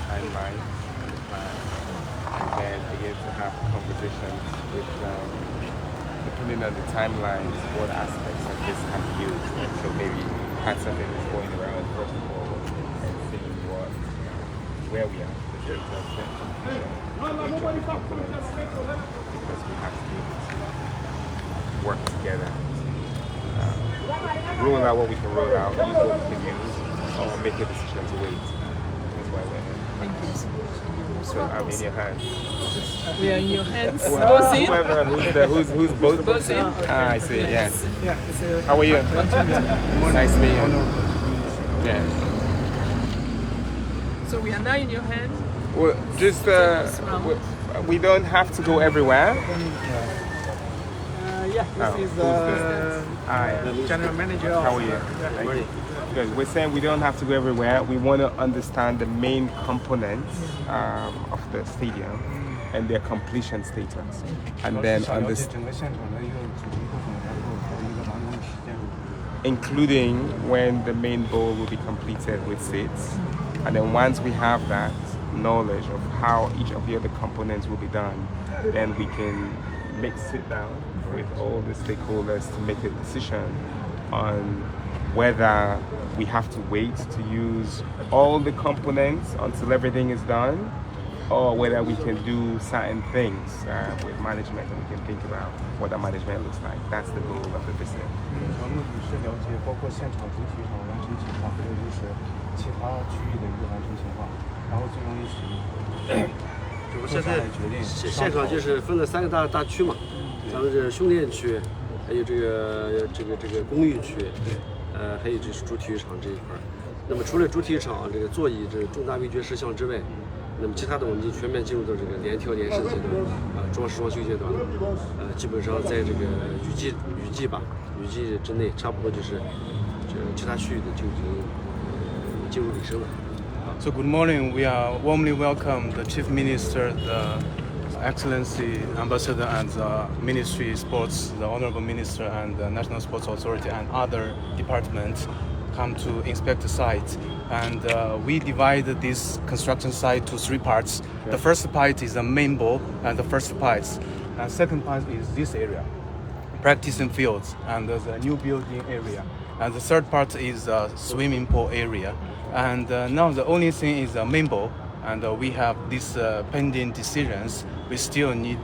timeline and the plan, and then begin to have conversations with depending on the timelines, what aspects of this can be used. And so maybe have something that's going around first of all and seeing where we are. Because we have to be able to work together. Roll out what we can roll out, use what we can use, or make a decision to wait. That's why we're here. Thank you so much. So I'm in your hands. We are in your hands. Well, Both in. who's both? Both in. Ah, I see, yes. Yeah. How are you? Nice to meet you. Yeah. So we are now in your hands. Well, just, we don't have to go everywhere. Yeah, this is Hi. general manager of... How are you? Thank you. Good. We're saying we don't have to go everywhere. We want to understand the main components of the stadium and their completion status, and then including when the main bowl will be completed with seats, and then once we have that knowledge of how each of the other components will be done, then we can sit down with all the stakeholders to make a decision on whether we have to wait to use all the components until everything is done, or whether we can do certain things with management, and we can think about what that management looks like. That's the goal of the visit. 目的是了解包括现场主体上完成情况，还有就是其他区域的一个完成情况，然后最终一起现在现场就是分了3个大区嘛，咱们这训练区，还有这个公寓区，还有就是主体育场这一块。那么除了主体育场这个座椅这重大违决事项之外，那么其他的我们已经全面进入到这个联调联审阶段，装饰装修阶段，基本上在这个雨季之内，差不多就是这其他区域的就已经进入尾声了。 So good morning. We are warmly welcome the Chief Minister, the Excellency Ambassador, and the Ministry of Sports, the Honorable Minister, and the National Sports Authority, and other departments come to inspect the site. And we divided this construction site to 3 parts. Okay. The first part is the main bowl, and the first part. And second part is this area, practicing fields, and the new building area. And the third part is the swimming pool area. And now the only thing is the main bowl, and we have these pending decisions. We still need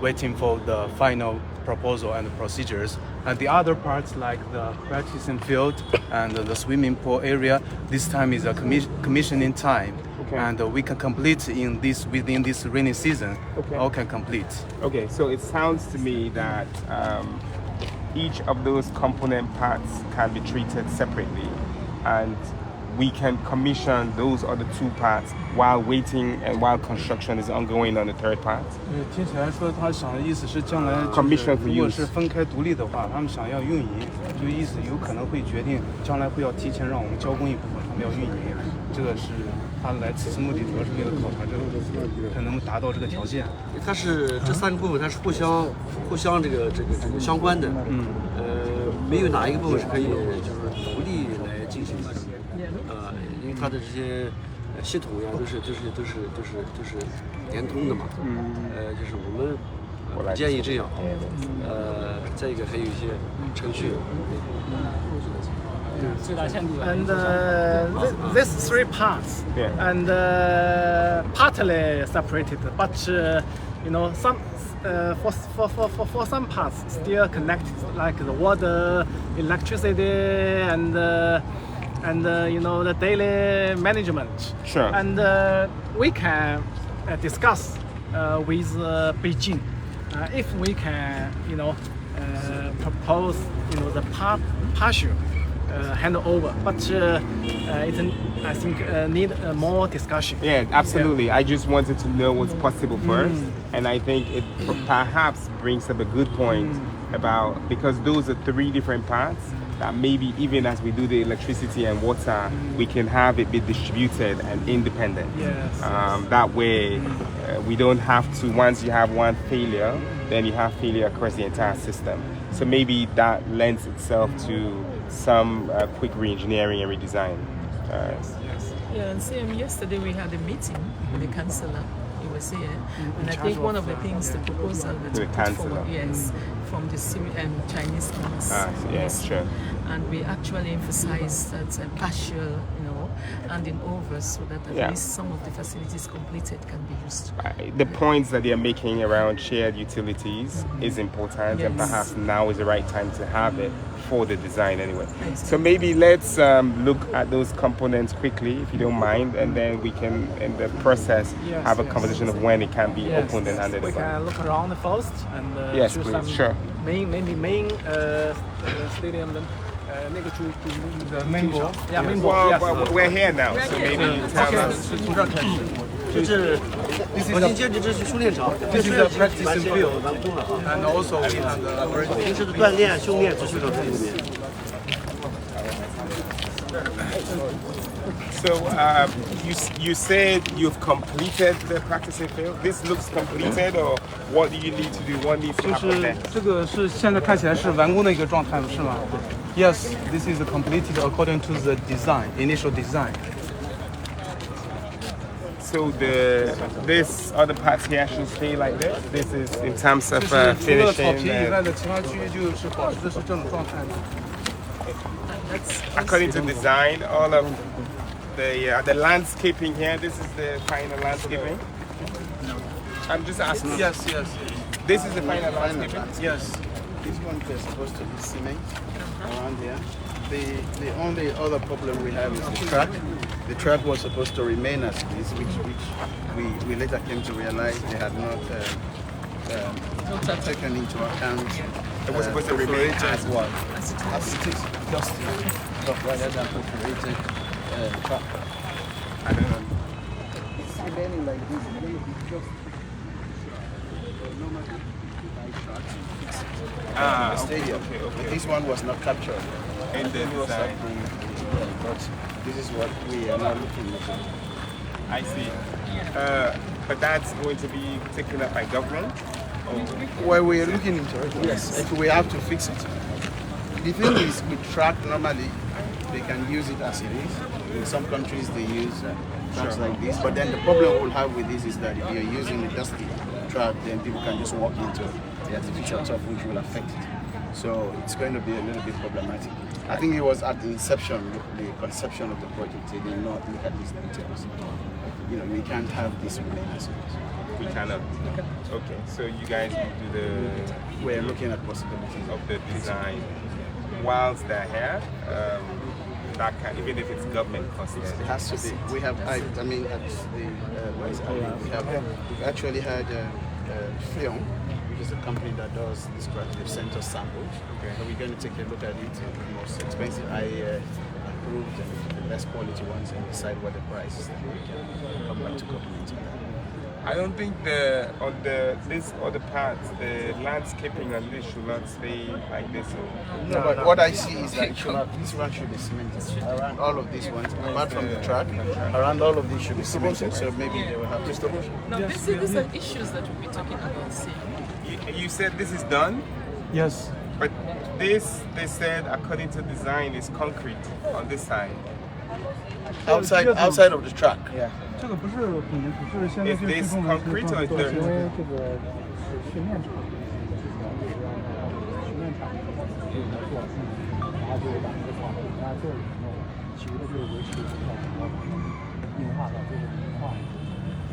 waiting for the final proposal and procedures. And the other parts like the practicing field and the swimming pool area, this time is a commissioning time. Okay. And we can complete within this rainy season. Okay. All can complete. Okay, so it sounds to me that each of those component parts can be treated separately, and we can commission those other 2 parts while waiting and while construction is ongoing on the third part. 听起来说他想的意思是将来如果是分开独立的话，他们想要运营，就意思有可能会决定将来会要提前让我们交工一部分，他们要运营。这个是他来此次目的主要是为了考察这个看能不能达到这个条件。它是这3个部分，它是互相这个相关的。没有哪一个部分是可以就是独立来进行的。因为它的这些系统呀都是连通的嘛。就是我们不建议这样。再一个还有一些程序。And these 3 parts, and partly separated, but some for some parts still connected, like the water, electricity, and the daily management. Sure. And we can discuss with Beijing if we can, propose, the partial handover, but I think need more discussion. Yeah, absolutely. Yeah. I just wanted to know what's possible first, and I think it perhaps brings up a good point about, because those are 3 different parts, that maybe even as we do the electricity and water, we can have it be distributed and independent. Yes. That way, we don't have to, once you have one failure, then you have failure across the entire system. So maybe that lends itself to some quick re-engineering and redesign. Yes. Yeah, and same yesterday we had a meeting with the councillor. He was here, and I charge think one of, of the things, the proposal that The we put councillor. forward, yes, from the Chinese commerce. Yes, sure. And we actually emphasize that partial, handing over so that at least some of the facilities completed can be used. The points that they're making around shared utilities is important, and Yes. perhaps now is the right time to have it for the design anyway. So maybe let's look at those components quickly, if you don't mind, and then we can, in the process, have a conversation of when it can be opened and handed we over. can look around first and Yes, choose please. some Sure. main stadium. The main goal. Yeah, main Well, goal. Yes. but we're here now, so maybe you tell us. 就是核心接这是训练场， This is the practice field, 完工了啊。 and also we have the 平时的锻炼、训练只是到这里面。 So you said you've completed the practicing field. This looks completed, or what do you need to do? What needs to 就 happen 是 next? 这个是现在看起来是完工的一个状态，是吗 ？Yes, this is completed according to the design, initial design. So this other parts here should stay like this. This is in terms of 就是除了草 finishing. 皮以外的其他区域就是保持的是这种状态。 According to design, all of the landscaping here. This is the final landscaping. I'm just asking. Yes, yes, This is the final landscaping. yes. This one is supposed to be cement around here. The only other problem we have is the track. The track was supposed to remain as this, which we later came to realize they had not taken into account. It was supposed to remain as what? As it is, just rather than perforated track. I don't know. It's remaining like this. Just Ah, stadium. okay. This one was not captured. In the design. But this is what we are now looking at. I see. But that's going to be taken up by government. Well, we are looking into it. Yes, if we have to fix it. The thing is, with track, normally they can use it as it is. In some countries, they use tracks like this. But then the problem we'll have with this is that if you're using a dusty track, then people can just walk into the artificial turf, which will affect it. So it's going to be a little bit problematic. I think it was at the inception, the conception of the project, they did not look at these details. You know, we can't have this remain as it is. We cannot. Okay, so you guys will do We're looking at possibilities. of the design whilst they're here. That can, even if it's government cost. It has to be. We have, I mean, at the, we've actually had Leone, which is a company that does this project. They've sent us samples. Okay. So we're going to take a look at it. The most expensive, I approved the best quality ones and decide what the price is. Then we can come back to government. I don't think this other parts, the landscaping on this should not stay like this. No, but what I see is that this one should be cemented. Around all of these ones, apart from the track, around all of these should be cemented. So maybe they will have to. Now, these are issues that we'll be talking about soon. You said this is done, Yes. but this, they said, according to design, is concrete on this side. outside of the track. Yeah. 这个不是混凝土，这是现在 Is 就 this 提供的 concrete or is 这 dirt? 些这个是训练场，训练场给我们做，然后就把这个草给大家做了以后，其余的就是维持这条硬化的，就是硬化。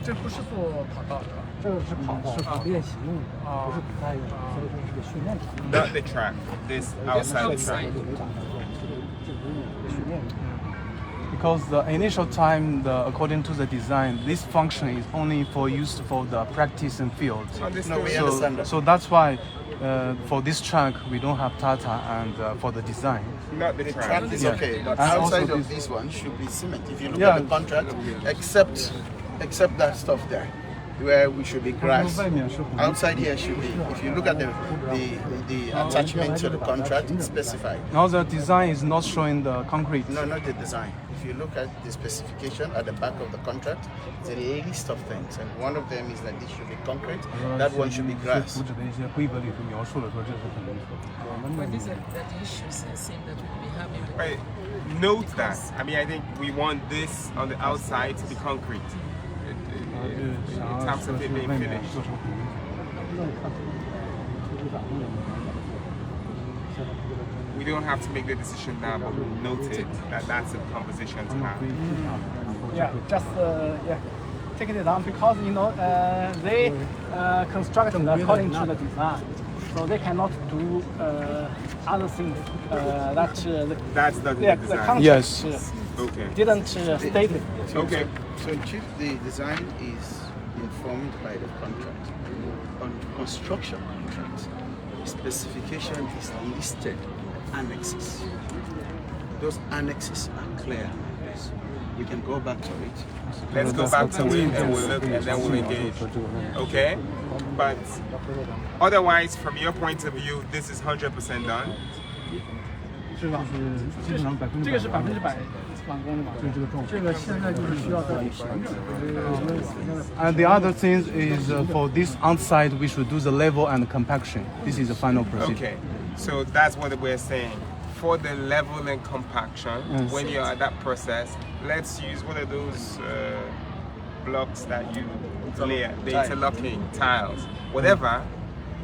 这不是做跑道的吧？这个是跑道，是练习用的，不是比赛用的，所以说是个训练场。 Not the track, this outside the track. Because the initial time, according to the design, this function is only for use for the practice and field. Understood. No, we understand that. So that's why for this track we don't have Tata and for the design. Not the The track. track is Yeah. okay, but And outside also of this one should be cement. If you look Yeah. at the contract, except that stuff there. where we should be grass. Outside here should be, if you look at the attachment to the contract, it's specified. Now the design is not showing the concrete. No, not the design. If you look at the specification at the back of the contract, it's a list of things, and one of them is that this should be concrete, that one should be grass. But these are the issues I think that we'll be having. Right. Note that. I mean, I think we want this on the outside to be concrete. In terms of it being finished. We don't have to make the decision now, but we'll note it that that's a conversation to have. Yeah, just take it down because they construct according to the design, so they cannot do other things That's the the design. contract Yes. Okay. didn't state it. Okay. So Chief, the design is informed by the contract. On construction contracts, specification is listed, annexes. Those annexes are clear. We can go back to it. Let's go back to it and we'll look and then we'll engage. Okay? But otherwise, from your point of view, this is 100% done. 这个是100%完工的嘛？这个现在就是需要再审。And the other thing is for this outside, we should do the level and compaction. This is the final procedure. Okay. So that's what we're saying. For the level and compaction, when you're at that process, let's use one of those blocks that you layer, the interlocking tiles, whatever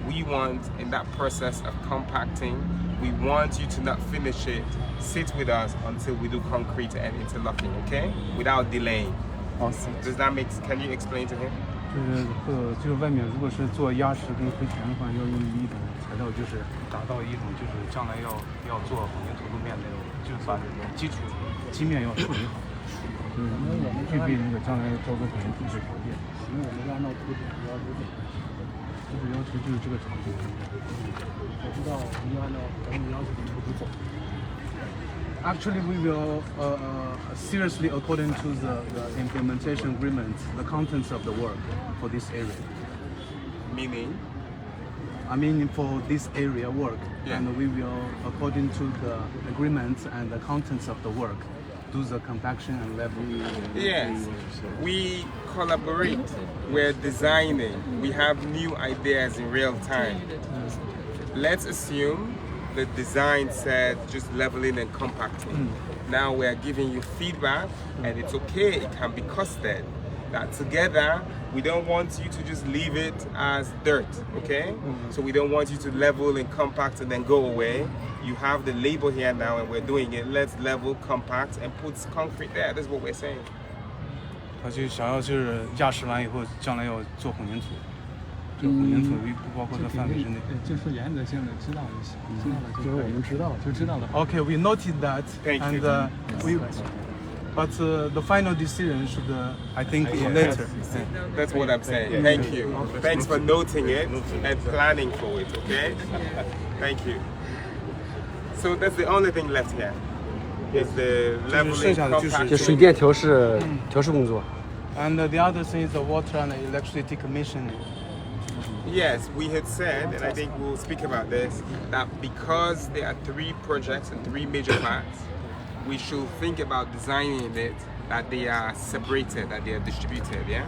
we want in that process of compacting. We want you to not finish it. Sit with us until we do concrete and interlocking, okay? Without delaying. Awesome. Does that make? Can you explain to him? 就是外面如果是做压实跟回填的话，要用一种材料，就是达到一种就是将来要做混凝土路面那种，就是把基础基面要处理好，就是具备那个将来招工混凝土的条件。因为我们按照图纸要求图纸要求就是这个长度。我知道我们要按照咱们要求的图纸走。Actually, we will seriously, according to the implementation agreement, the contents of the work for this area. Meaning? I mean, for this area work, Yeah. and we will, according to the agreement and the contents of the work, do the compaction and level. Yes. We collaborate. We're designing. We have new ideas in real time. Let's assume the design said just leveling and compacting. Now we are giving you feedback, and it's okay, it can be costed. That together, we don't want you to just leave it as dirt, okay? So we don't want you to level and compact and then go away. You have the label here now and we're doing it. Let's level, compact, and put concrete there. That's what we're saying. 他就想要就是压实完以后，将来要做混凝土。这个混凝土不包括在范围之内。就是原则性的知道就行，知道了就是我们知道就知道了。Okay, we noted that, Thank and you. but the final decision should, I think, later. That's what I'm saying. Thank you. Thanks for noting it and planning for it, okay? Thank you. So that's the only thing left here. Is the leveling, 就水电调试工作。 And the other thing is the water and electricity commissioning. Yes, we had said, and I think we'll speak about this, that because there are 3 projects and 3 major parts, we should think about designing it that they are separated, that they are distributed, yeah?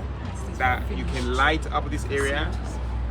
That you can light up this area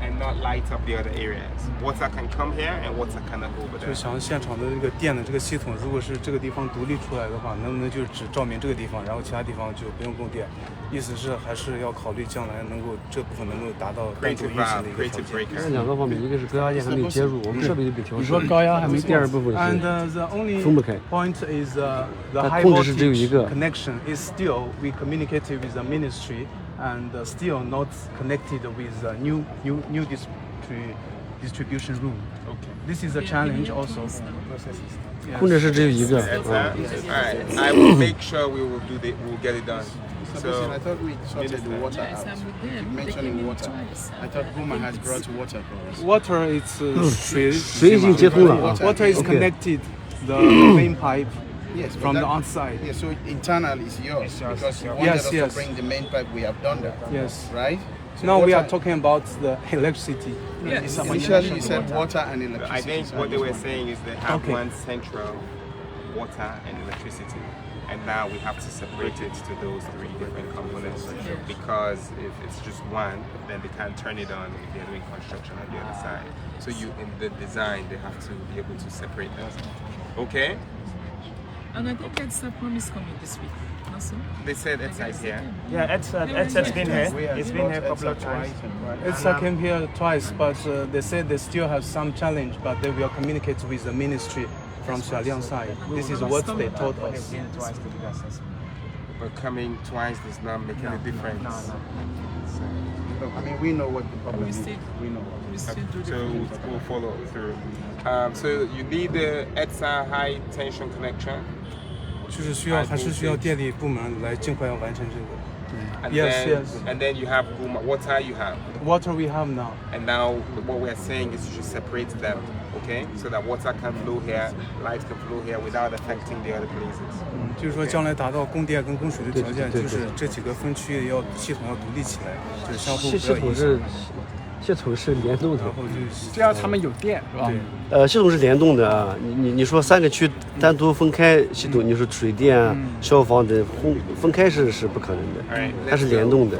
and not light up the other areas. Water can come here and water cannot go over 就 there. 想现场的这个电的这个系统，如果是这个地方独立出来的话，能不能就只照明这个地方，然后其他地方就不用供电？意思是还是要考虑将来能够这部分能够达到单独 Creative 运行 valve, 的一个条 creative 件。 breaker. 是2个方面，一个是高压电还没有接入，我们设备就被调试。你说高压还没第二部分 And 是 the only 分不开。 point is the 它 high 控制是只有一 voltage 个。 connection is still we communicated with the ministry and still not connected with the new distribution room. Okay. This is a challenge also. 控制是只有一个。 Alright, I will make sure we'll get it done. So, I So, thought we sorted the water Yes, out. I'm with them. You mentioning water. Twice. I thought Puma has brought water for us. Water is 水水已经接通了。 Water is Okay. connected the main pipe Yes, but from the that- outside. Yeah, so internal is yours because you wanted Yes, us yes. to bring the main pipe. We have done that. Yes. Right? Now we are talking about the electricity. Initially, you said water and electricity. I think what they were saying is they have Okay. one central water and electricity, and now we have to separate it to those three different components because if it's just one, then they can't turn it on if they're doing construction on the other side. So in the design, they have to be able to separate them. Okay? And I think EDSA promise coming this week. Also, They said it's here. Yeah, it's been here. It's been here a couple of times. EDSA came here twice, but they said they still have some challenge, but they will communicate with the ministry from Xiaoliang side. This is what they told us. But coming twice does not make any difference. I mean, we know what the problem we is. still, We know. we still do the So we'll follow through. So you need the EDSA high tension connection. 就是还是需要电力部门来尽快要完成这个。 And Yes, then, yes. And then you have water you have. Water we have now. And now what we're saying is you should separate them, okay? So that water can flow here, light can flow here without affecting the other places. 就是说将来达到供电跟供水的条件，就是这几个分区要系统要独立起来，就是相互不要影响。系统是联动的，然后就是只要他们有电，是吧？系统是联动的啊。你说3个区单独分开系统，你说水电啊、消防的分开是不可能的， Alright, 它是联动的。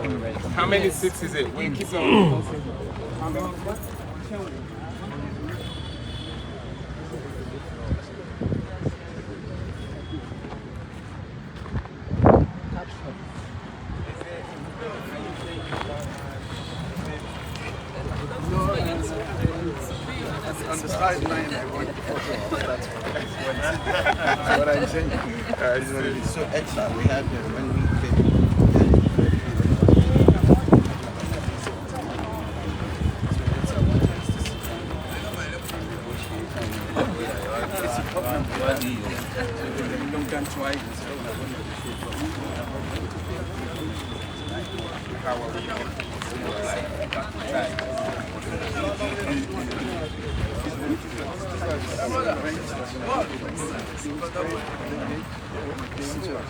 How many seats is it? We keep on. On the sideline, I want to photo. That's what I'm saying. It's what it is. So extra. We had when we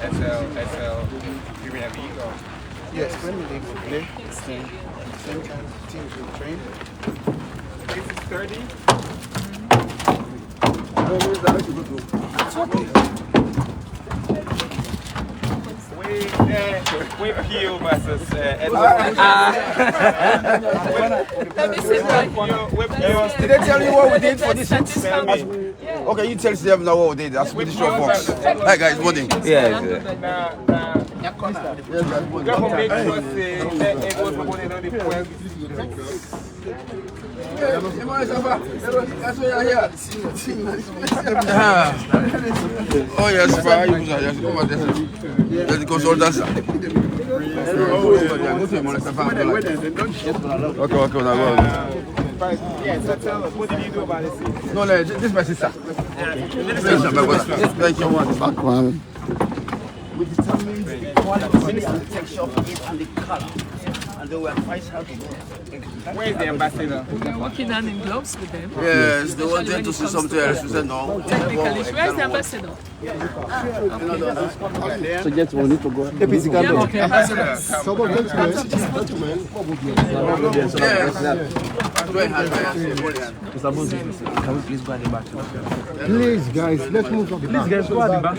SL, you have ego. Yes, when they will play, it's the same kind of teams will train. This is 30. We peel versus Did they tell you what we did for this seats? Okay, you tell them now what we did. That's British Short Fox. Hi guys, morning. Yeah. Oh yes, fine. Yes, come on, there's the consultants. Okay, now go. Yeah, so tell us, what did you do about this? No, this is my sister. This is my brother. Thank you. Back one. We determined the quality and the texture of it and the color. And they were quite happy. Where is the ambassador? We're working hand in gloves with them. Yes, they wanted to see something else. We said no. Technically, where's the ambassador? So yes, we need to go. Yeah, okay, ambassador. Can we please go at the back? Please, guys, let's move on. Please, guys, go at the back.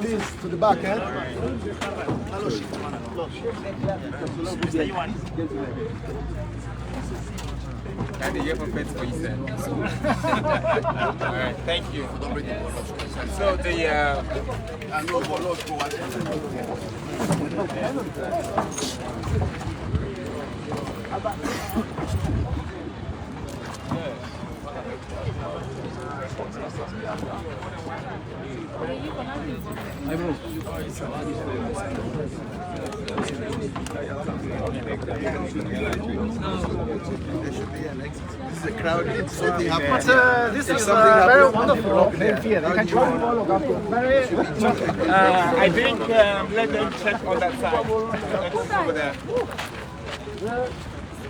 Please, to the back, eh? And the year for pets for you said. Alright, thank you. So the This is a crowd. Something happened. But this is very wonderful. They can try to follow. Very. I think let them check on that side. Over there.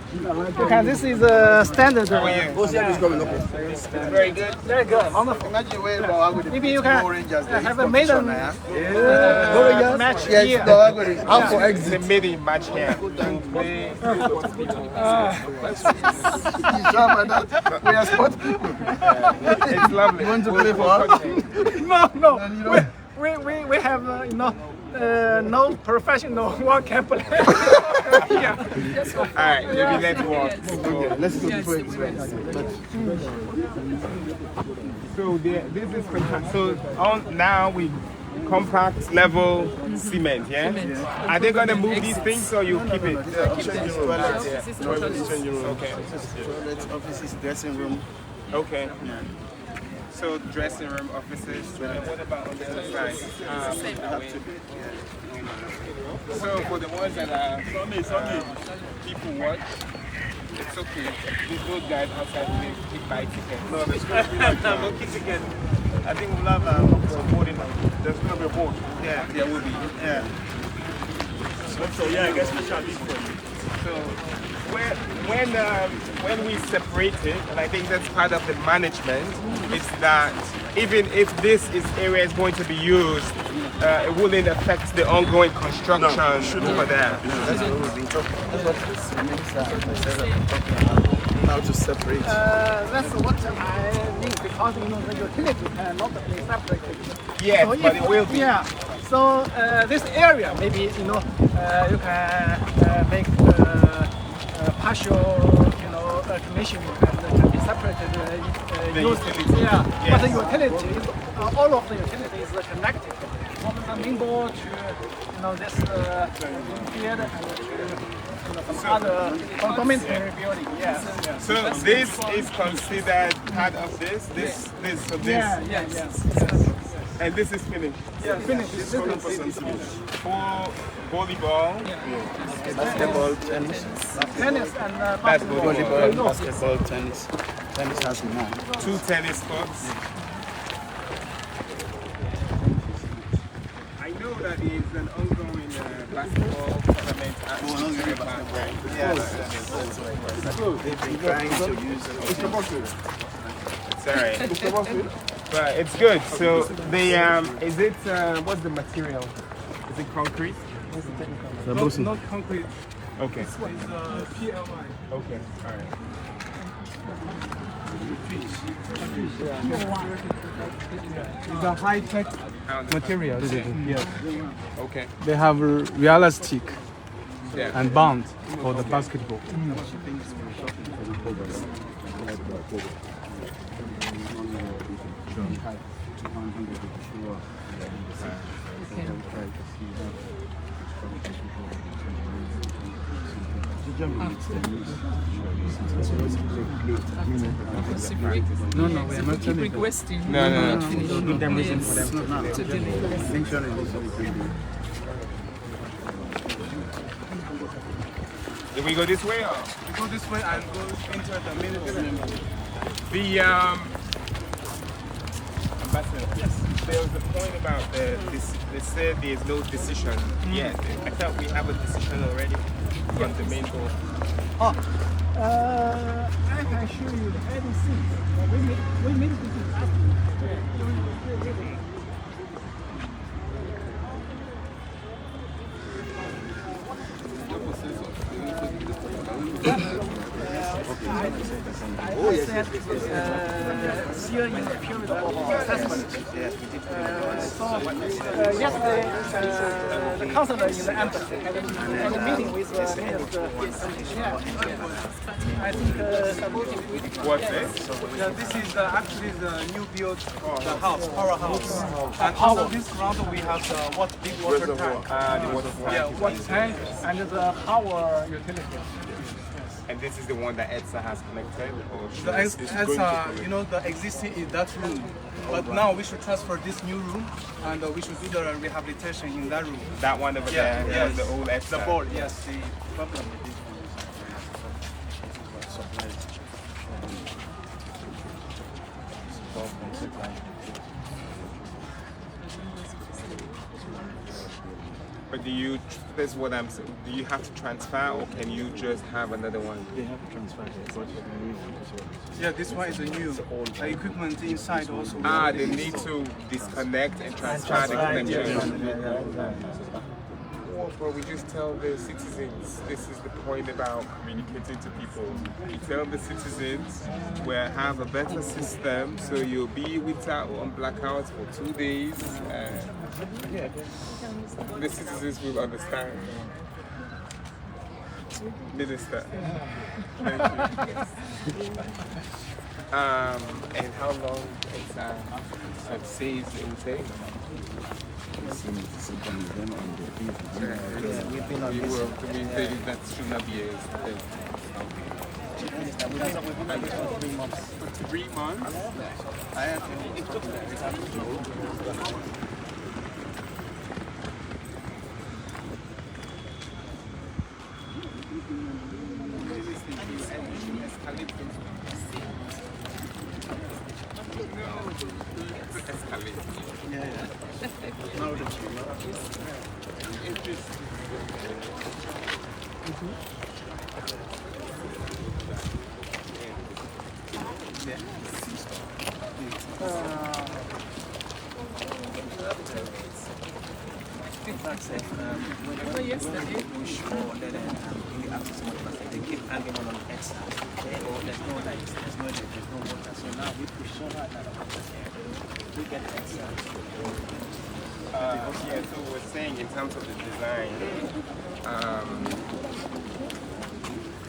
Okay, this is a standard. Very good. Very good. Wonderful. Imagine where I would Maybe you can have a maiden match Yes, here. no, I'm going to out for It's a midi match here. You sure about that? We are sport people. It's lovely. You want to play for us? No. We have no professional one can play. Yeah. Alright, maybe let's walk. Let's go before it's ready. So this is so on now we compact level cement, yeah? Are they gonna move these things or you keep it? Okay. Toilets, offices, dressing room. Okay. So dressing room, offices. And what about on the other side? So for the ones that are people watch, it's okay. Those guys outside will buy tickets. No, there's going to be like a ticket. I think we'll have some boarding. There's going to be a board. Yeah, there will be. Yeah. So yeah, I guess we shall leave for you. So when we separate it, and I think that's part of the management, is that even if this area is going to be used, it wouldn't affect the ongoing construction over there. That's what we've been talking about. That's what this means how to separate. That's what I mean because the utility cannot be separated. Yes, So but it will be. Yeah. So this area maybe you can make partial commissioning and can be separated used. utility. Yeah. Yes. But the utility is all of the utility is connected from the main board to this field and to some other dormitory building. Yes. So this is considered part of this. This. So this. Yes. And this is finished. Yeah, finished. This is for volleyball. Basketball, tennis. Tennis and That's basketball. Volleyball, basketball, tennis. Tennis has more. 2 tennis courts. I know that there is an ongoing basketball tournament at They've been trying to use it. It's alright. But it's good. So the is it what's the material? Is it concrete? Not concrete. Okay. This one is PLI. Okay. Alright. It's a high-tech material. Yes. Okay. They have realistic Yeah. and bound for the basketball. No, we are not keep requesting. No. Give them reason for them to delay. Do we go this way or? We go this way and go into the middle. The ambassador. Yes. There was a point about this. They said there is no decision yet. I thought we have a decision already on the main goal. I can show you the heading seat. We made it last still in the period of assessment. Yesterday, the counselor in the embassy had a meeting with Minister. I think What's this? This is actually the new build, the house, powerhouse. And under this ground we have the big water tank. The water tank. yeah, water tank and the power utility. And this is the one that EDSA has connected, or The the existing is that room, but now we should transfer this new room, and we should do the rehabilitation in that room. that one over there? Yes. The old EDSA. The board, yes. The problem with this But that's what I'm saying. Do you have to transfer, or can you just have another one? They have to transfer it. Yeah, this one is a new equipment inside also. They need to disconnect and transfer the connection. But we just tell the citizens, this is the point about communicating to people. You tell the citizens we'll have a better system, so you'll be without on blackouts for 2 days. The citizens will understand. Minister, thank you. And how long it says it will take? That should not be a thing. 3 months? Yesterday. They keep hanging on the extra. There's no lights, there's no water. So now we push so hard that we get extra. So we're saying in terms of the design,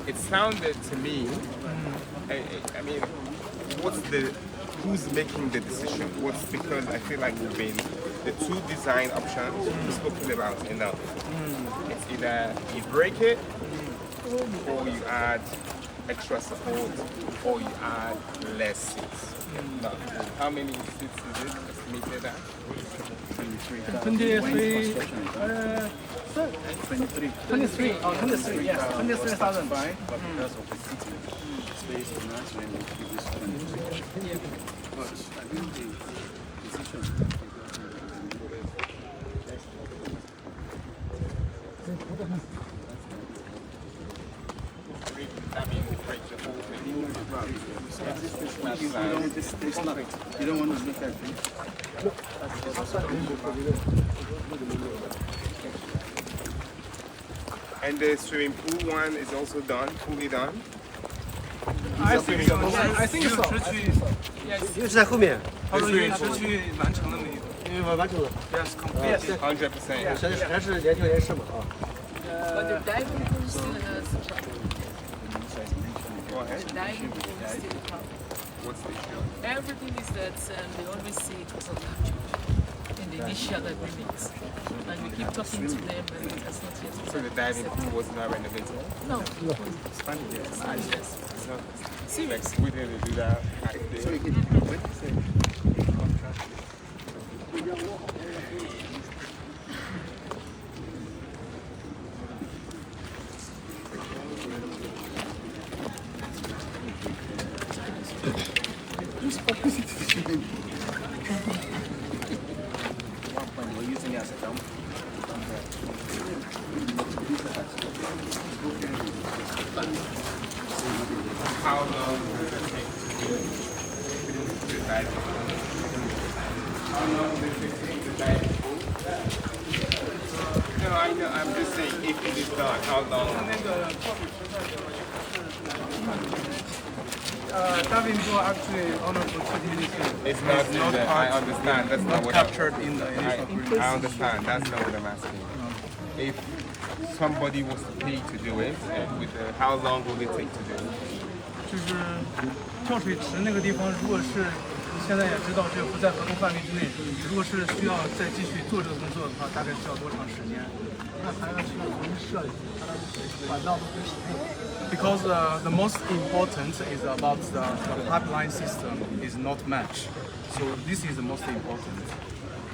it sounded to me, I mean, who's making the decision? Because I feel like we've been, the 2 design options we've spoken about enough. It's either you break it, or you add extra support, or you add less seats. Now, how many seats is it estimated at? 23, yes, 23,000. But because of the city space and that's when we keep this 23. But I think the decision you don't want to look at it. And the swimming pool one is also done, fully done? I think so. I think so. 因为是在后面。他说运池区完成了没有？完成了。 Yes, complete. 100%. 还是研究人士嘛啊。But the diving pool still has a problem. Go ahead. Diving pool is still a problem. What's the issue? Everything is that they always say it was not captured in the initial agreement. And we keep talking to them, but it has not yet been So the diving pool was not renovated? No. It's funny, yes. No. Seriously. We didn't do that. So you can, what you say? Just opposite the swimming pool. We're using it as a dump. How long does it take to do the diving pool? How long does it take to diving pool? No, I'm just saying, if it is done, how long? Diving pool actually, honorable chief minister. It's not I understand. That's not what captured in the initial agreement. I understand. That's not what I'm asking. If somebody was to pay to do it, how long will it take to do it? 就是跳水池那个地方，如果是现在也知道这不在合同范围之内，如果是需要再继续做这个工作的话，大概需要多长时间？那还要需要重新设计，它的管道都不匹配。 Because the most important is about the pipeline system is not matched. So this is the most important.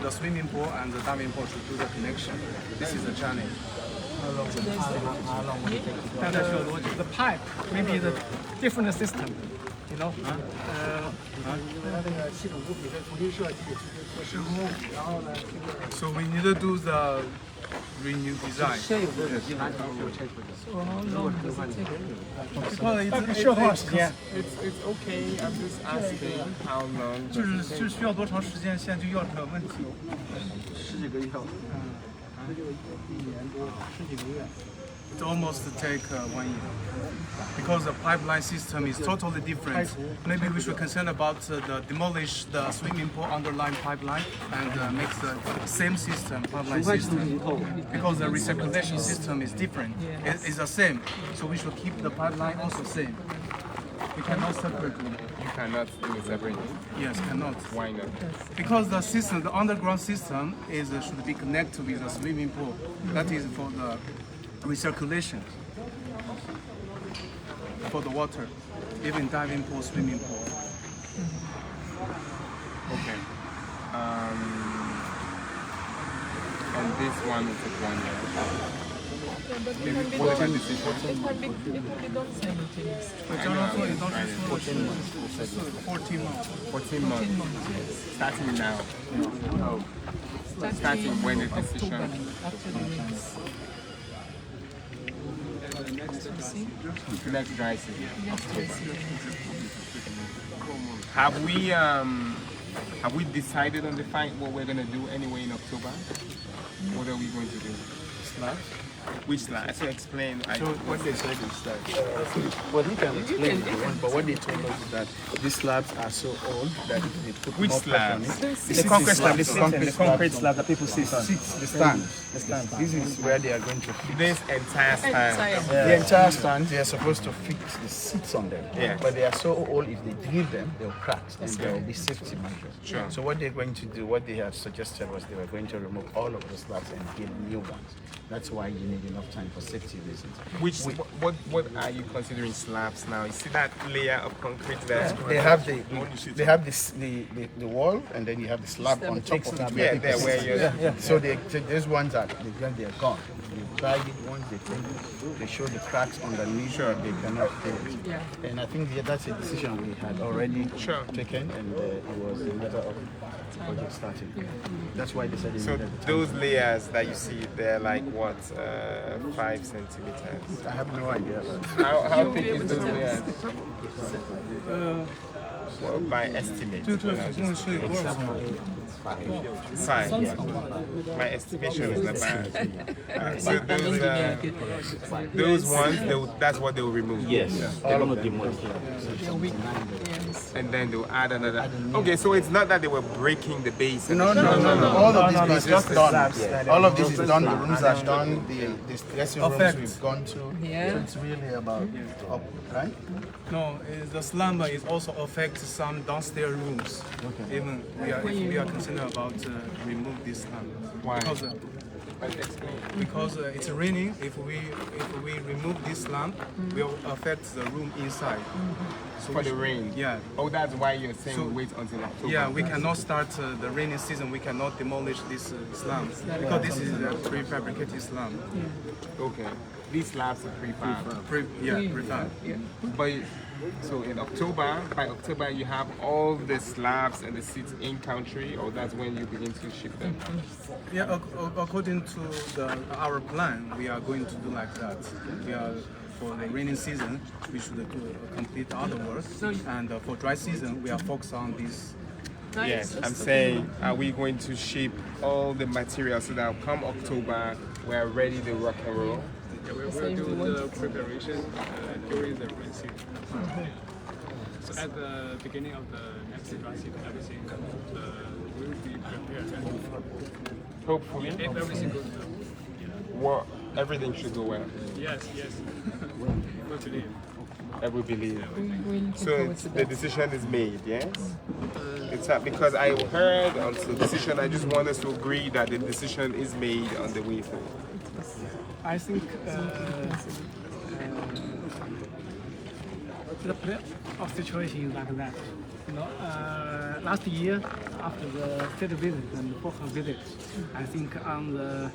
The swimming pool and the diving pool should do the connection. This is the challenge. The pipe, maybe the different system. you know, 这个系统物品的重新设计、施工，然后呢，这个 So we need to do the renew design. 现有的地方 So how long does it take? Because 大概需要多长时间？ It's okay. I'm just asking how long. 就是需要多长时间？现在就要这个问题。十几个月，这就1年多，十几个月。 It almost take 1 year because the pipeline system is totally different. Maybe we should concern about demolish the swimming pool underlying pipeline and make the same system pipeline system because the recirculation system is different. It's the same, so we should keep the pipeline also same. We cannot separate them. You cannot do it separately. Yes, cannot. Why not? Because the system, the underground system, should be connected with the swimming pool. That is for the recirculation for the water, even diving pool, swimming pool. Okay. And this one will take 1 year. But it can be What's your done. decision? It can be done simultaneously. 我刚刚说你当时说的是14 months. 14 months. 10 months, yes. Starting now. Starting when the decision. October, after the rains. Next dry season. Next dry season. Have we decided on the what we're gonna do anyway in October? What are we going to do? Slabs? Which slab? So explain. So what they said is that, well, he can explain if you want, but what they told us is that these slabs are so old that if they put Which more pressure on slabs? it, The concrete slab, the concrete slab that people sit on. the stand. This is where they are going to fit. This entire stand. The entire stand, they are supposed to fix the seats on them. Yeah. But they are so old, if they drill them, they'll crack and there will be safety measures. Sure. So what they're going to do, what they have suggested was they were going to remove all of the slabs and build new ones. That's why you need enough time for safety reasons. What are you considering slabs now? You see that layer of concrete there? They have the wall, and then you have the slab on top of it. Yeah, there where you're. So these ones are they're gone. They buy it once they take it, they show the cracks underneath. Sure. They cannot do it. Yeah. And I think that's a decision we had already Sure. taken, and it was a matter of project starting. That's why they said. So those layers that you see, they're like what, 5 centimeters? I have no idea. How thick is those layers? Well, by estimate. 对对，总共是多少？ Fine. My estimation is not bad. So those ones, that's what they will remove. Yes, all of them. And then they'll add another. Okay, so it's not that they were breaking the base. No. All of this is just done. All of this is done. The rooms are done. The dressing rooms we've gone to. Yeah. So it's really about up, right? No, the slumber is also affect some downstairs rooms. Okay. Even we are concerned about remove this slumber. Why? Because it's raining. If we remove this slump, will affect the room inside. So For the rain? Yeah. Oh, that's why you're saying So- wait until October. Yeah, we cannot start the rainy season. We cannot demolish this slum because this is a prefabricated slum. Okay. These slabs are prefab. Prefab. But so in October, by October you have all the slabs and the seats in country, or that's when you begin to ship them? Yeah, according to our plan, we are going to do like that. We are for the rainy season, we should complete other work, and for dry season, we are focused on this. Yes, I'm saying, are we going to ship all the materials so that come October we're ready to rock and roll? Yeah, we'll do the preparation during the rain season. So at the beginning of the next dry season, everything will be prepared. Hopefully. If everything goes well. Well, everything should go well. Yes. We believe. I will believe. So So the decision is made, yes? It's not because I heard on the decision, I just want us to agree that the decision is made on the way forward. I think the playoff situation is like that. You know, last year after the state visit and Bochum visit, I think on the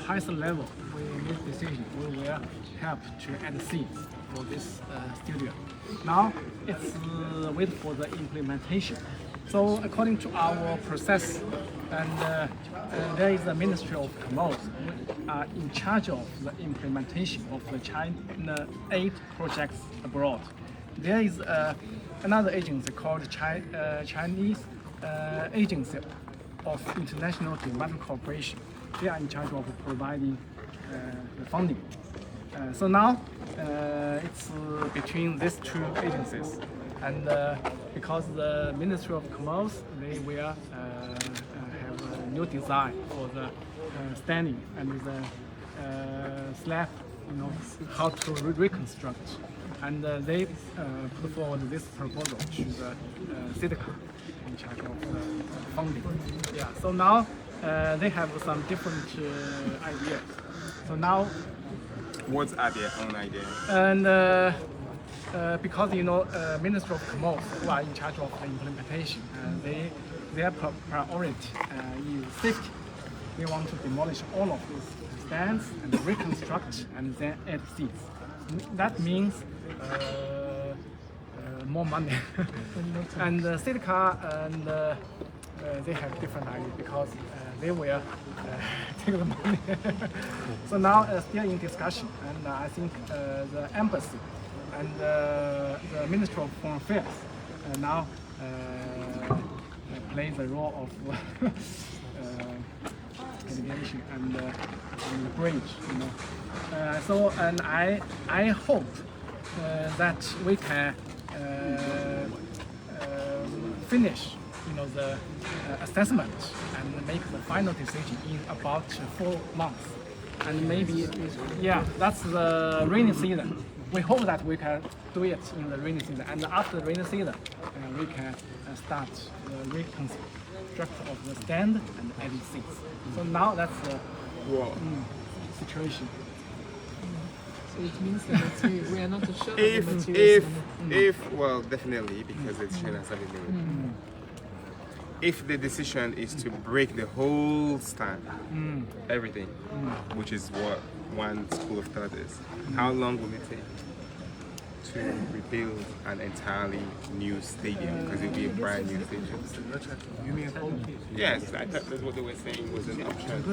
highest level we made decision we will help to add seats for this studio. Now it's wait for the implementation. So according to our process, and there is the Ministry of Commerce who are in charge of the implementation of the China 8 projects abroad. There is another agency called Chinese Agency of International Development Cooperation. They are in charge of providing the funding. So now it's between these two agencies, and because the Ministry of Commerce, they will have a new design for the standing and the slab, how to reconstruct, and they put forward this proposal to the CIDCA in charge of funding. Yeah. So now they have some different ideas. So now. What are their own ideas? And because Ministry of Commerce who are in charge of the implementation, their priority is safety. They want to demolish all of these stands and reconstruct and then add seats. That means more money. And CIDCA and they have different ideas because they will take the money. So now still in discussion, and I think the embassy and the Ministry of Foreign Affairs now play the role of delegation and the bridge. So and I hope that we can finish the assessment and make the final decision in about 4 months. And maybe, yeah, that's the rainy season. We hope that we can do it in the rainy season. And after the rainy season, we can start the reconstruction of the stand and adding seats. So now that's the situation. So it means that we are not sure of the materials. Well, definitely, because it's China's everything. If the decision is to break the whole stand, everything, which is what one school of thought is, how long will it take to rebuild an entirely new stadium? Because it will be a brand new stadium. You mean Yes, I thought that's what they were saying was an option.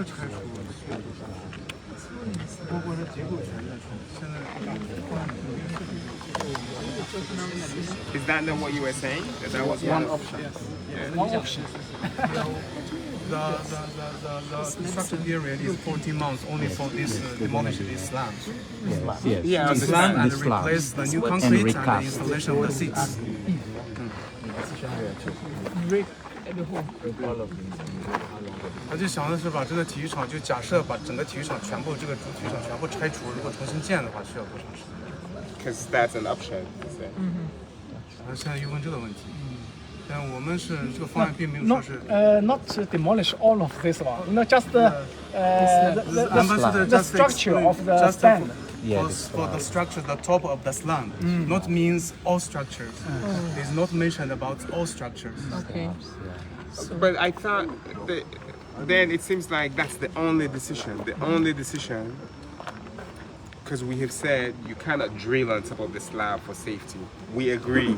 Is that not what you were saying? That was one option. Yes. One option. The construction period is 14 months only for this demolish these slabs. Yes. Yeah, The slab and replace the new concrete and the installation of the seats. 他就想的是把这个体育场，就假设把整个体育场全部这个主体育场全部拆除，如果重新建的话，需要多长时间？ Because that's an option. 他现在又问这个问题。但我们是这个方案并没有说是。Not to demolish all of this one. Just the structure of the stand. For the structure, the top of the slab, not means all structures. It's not mentioned about all structures. Okay. But I thought then it seems like that's the only decision. The only decision, because we have said you cannot drill on top of the slab for safety. We agree.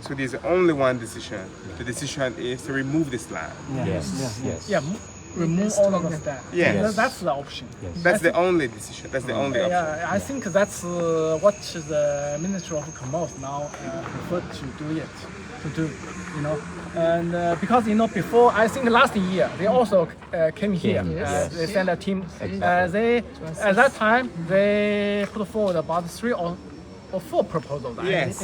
So there's only one decision. The decision is to remove the slab. Yes. Yeah. Remove all of the stand. Yes. That's the option. That's the only decision. That's the only option. Yeah, I think that's what the Ministry of Commerce now prefer to do it. And because before, I think last year they also came here. They sent a team. They at that time they put forward about 3 or 4 proposals. Yes.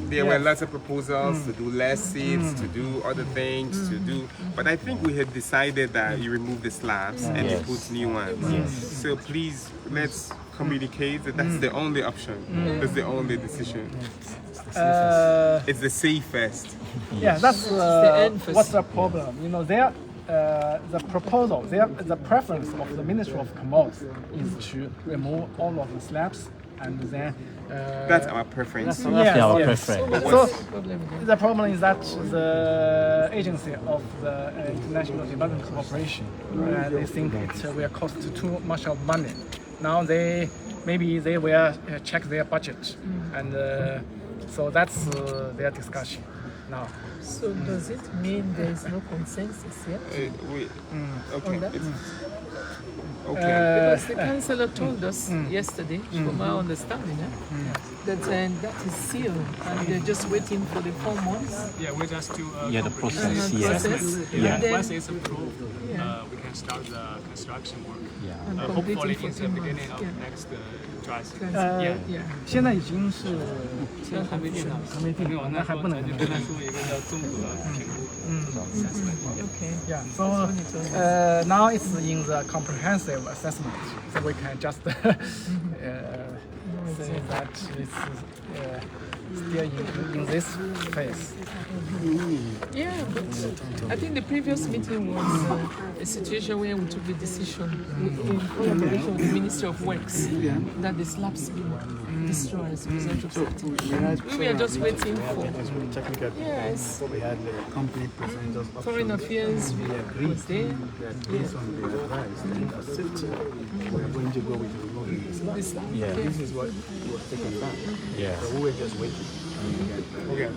There were lots of proposals to do less seats, to do other things, to do. But I think we had decided that you remove the slabs and you put new ones. So please, let's communicate that that's the only option. That's the only decision. It's the safest. Yeah, that's what's the problem. The proposal, the preference of the Ministry of Commerce is to remove all of the slabs and then. That's our preference. That's our preference. So the problem is that the agency of the International Development Cooperation, they think it will cost too much of money. Now they maybe they will check their budget, and so that's their discussion now. So does it mean there is no consensus yet? Okay. Because the councillor told us yesterday, from our understanding, that that is sealed and they're just waiting for the 4 months. Yeah, we just do the process. Yes. Yeah. Once it's approved, we can start the construction work. And Hopefully completing in for the 10 beginning months. of next dry season. 现在已经是还没定呢，还没定，那还不能。就跟他说一个叫综合评估。Okay. Yeah. So now it's in the comprehensive assessment, so we can just say that it's still in this phase. Yeah, but I think the previous meeting was a situation where we took the decision in collaboration with the Ministry of Works that the slabs be destroyed as a result of that. We were just waiting for. Yes. We had the complete percentage of Foreign Affairs was there. based on the advice and for safety, we are going to go with the rolling. This is what was taken back. Yeah. So we were just waiting. Okay.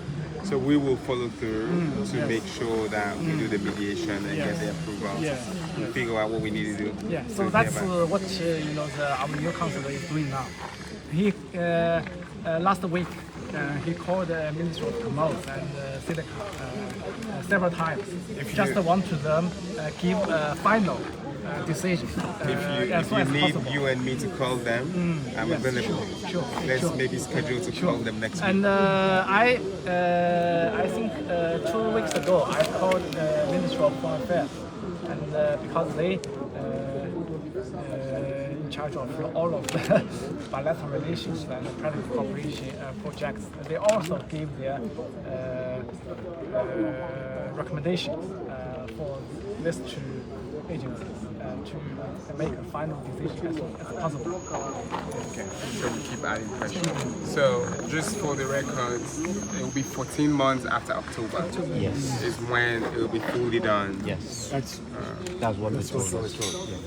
So we will follow through to make sure that we do the mediation and get the approval. And figure out what we need to do. Yeah. So that's what our new councillor is doing now. He last week he called the Ministry of Commerce and Silica several times. Just want to them give a final decision. If you need you and me to call them, I'm available. Sure. Let's maybe schedule to call them next week. And I think 2 weeks ago I called the Ministry of Foreign Affairs, and because they in charge of all of the bilateral relations and private cooperation projects, they also gave their recommendation for these 2 agencies to make a final decision as soon as possible. Okay, so we keep adding pressure. So just for the records, it will be 14 months after October. Yes. Is when it will be fully done. Yes. That's what we told us. Yeah.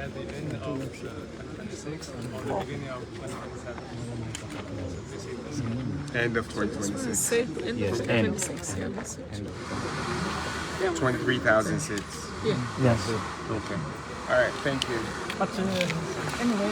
At the end of 2026 or the beginning of 2027. End of 2026. Say end Yes, of end. 26, yeah, that's it. 23,000 seats. Yeah. Yes. Okay. All right. Thank you. But anyway.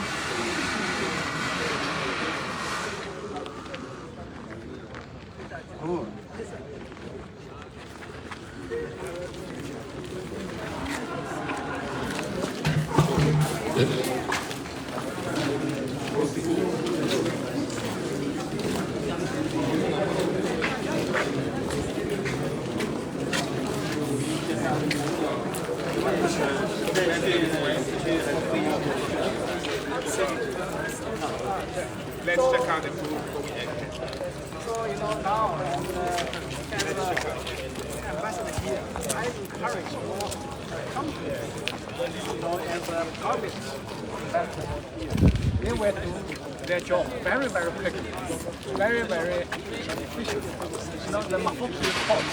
Let's check out the food before we enter. So now as ambassador here, I encourage all companies, as a public investment here, they will do their job very, very quickly, very, very efficient. The Mafuki report,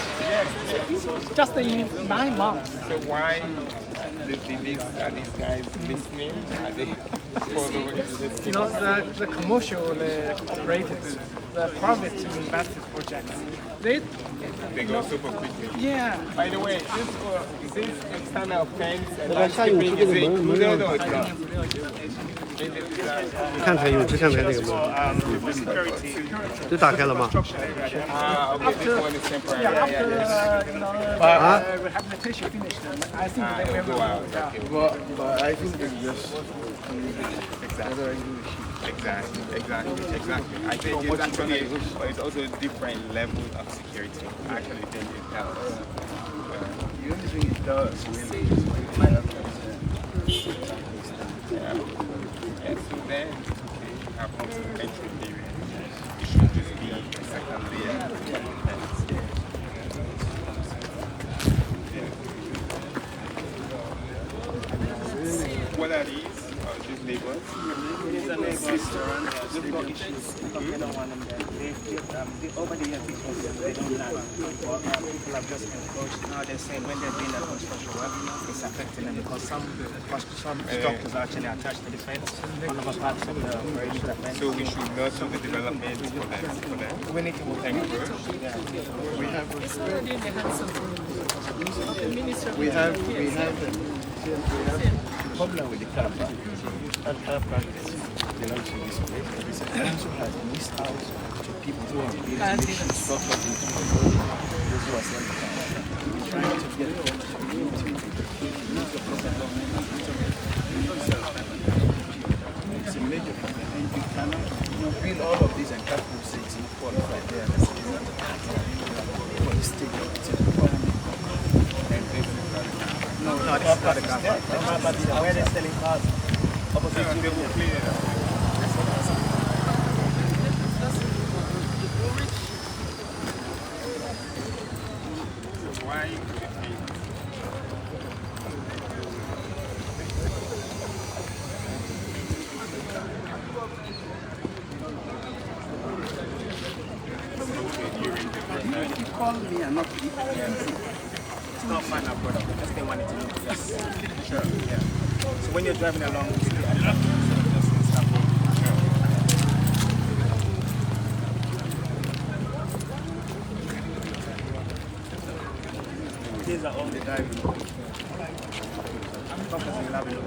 just in 9 months. So why are these guys listening? Are they following? The commercial operators, the private invested projects, they go super quickly. Yeah. By the way, this external fence and landscaping is included or it's not? 看看用这上面那个吗？这打开了吗？ Okay, this one is temporary. Rehabilitation finished, I think It will go out. Okay. But I think it's just Exactly. I think it's actually, but it's also a different level of security. I actually think it helps. the only thing it does really is And so then you have also entry period. It should just be a second layer. What are these? Just labels? These are labels. We've got issues. We don't want them there. over the years, they don't land. But people have just encouraged. Now they're saying when they're doing the construction work, it's affecting them because some structures are actually attached to the fence. One of the parts of the operation that fence. So we should not do the development for them. We need to move them first. We have It's already in the hands of the Minister of we have Yes. problem with the car park. That car park belongs to this place. This council has missed out to people who are building structures in those who are selling cars. We're trying to get them it's a major problem. And you cannot build all of these and capital cities not qualified there. For the state, it's a requirement. No, it's not a car park. But where they're selling cars, opposite to the You call me and not It's not fun, I've brought up. I just didn't want it to look just sure. Yeah. So when you're driving along, it's the These are all the diving. Focus on 11.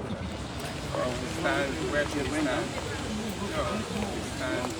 We stand, where do we stand? No, we stand.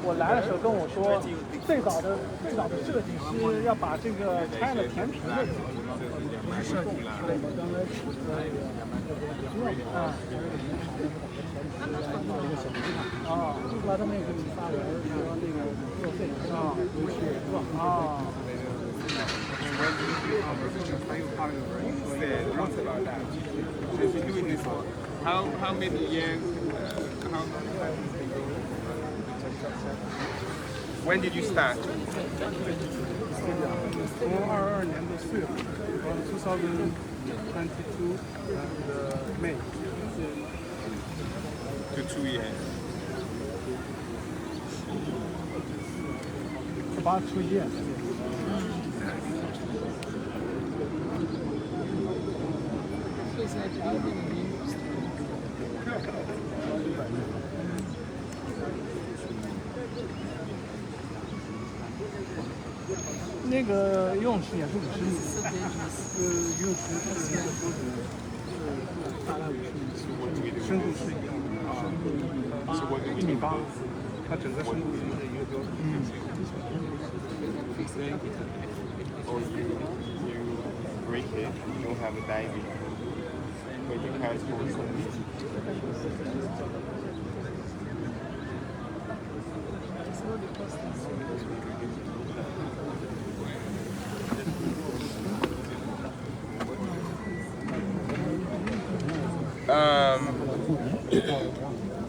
我来的时候跟我说，最早的设计师要把这个拆了填平的。啊，后来他们也给你发文说那个作废啊，不是啊。How many years? When did you start? 从22年的4月份，2022 May. To 2 years. About 2 years. It's like building an industry. 那个游泳池也是50米，游泳池是大概50米，深度是1.8米，它整个深度是一个标准。Or you break it, you don't have a diving, but you can't hold it.